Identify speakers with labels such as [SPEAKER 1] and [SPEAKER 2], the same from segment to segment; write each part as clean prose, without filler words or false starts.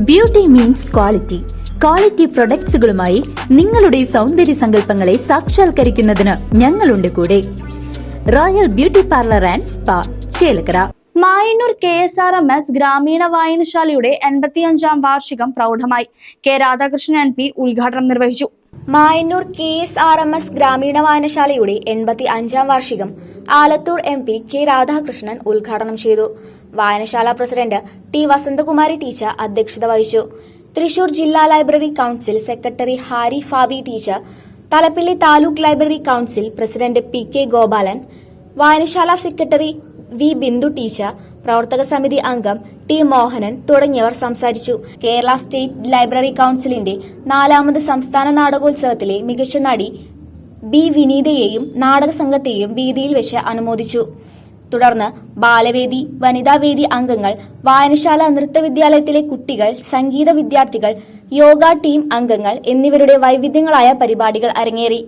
[SPEAKER 1] Beauty means quality. Quality പ്രൊഡക്ട്സുകളുമായി നിങ്ങളുടെ സൗന്ദര്യ സങ്കല്പങ്ങളെ സാക്ഷാത്കരിക്കുന്നതിന് ഞങ്ങളുണ്ട് കൂടെ. Royal beauty parlour and spa, Chelakkara.
[SPEAKER 2] Mayannur KSRMS ഗ്രാമീണ വായനശാലയുടെ 85-ാം വാർഷികം പ്രൗഢമായി. കെ രാധാകൃഷ്ണൻ MP ഉദ്ഘാടനം നിർവഹിച്ചു.
[SPEAKER 3] മായന്നൂർ KSRMS ഗ്രാമീണ വായനശാലയുടെ 85-ാം വാർഷികം ആലത്തൂർ MP കെ രാധാകൃഷ്ണൻ ഉദ്ഘാടനം ചെയ്തു. വായനശാല പ്രസിഡന്റ് T വസന്തകുമാരി ടീച്ചർ അധ്യക്ഷത വഹിച്ചു. തൃശൂർ ജില്ലാ library council secretary Harry Fabi teacher, Thalappilly taluk library council president PK Gopalan, വായനശാല സെക്രട്ടറി V ബിന്ദു ടീച്ചർ, പ്രവർത്തക സമിതി അംഗം T മോഹനൻ തുടങ്ങിയവർ സംസാരിച്ചു. കേരള സ്റ്റേറ്റ് ലൈബ്രറി കൌൺസിലിന്റെ 4ാമത് സംസ്ഥാന നാടകോത്സവത്തിലെ മികച്ച നടി B വിനീതയെയും നാടക സംഘത്തെയും വേദിയിൽ വെച്ച് അനുമോദിച്ചു. തുടർന്ന് ബാലവേദി, വനിതാവേദി അംഗങ്ങൾ, വായനശാല നൃത്തവിദ്യാലയത്തിലെ കുട്ടികൾ, സംഗീത വിദ്യാർത്ഥികൾ, യോഗ ടീം അംഗങ്ങൾ എന്നിവരുടെ വൈവിധ്യങ്ങളായ പരിപാടികൾ അരങ്ങേറി.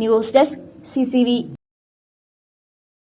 [SPEAKER 3] News desk CCV.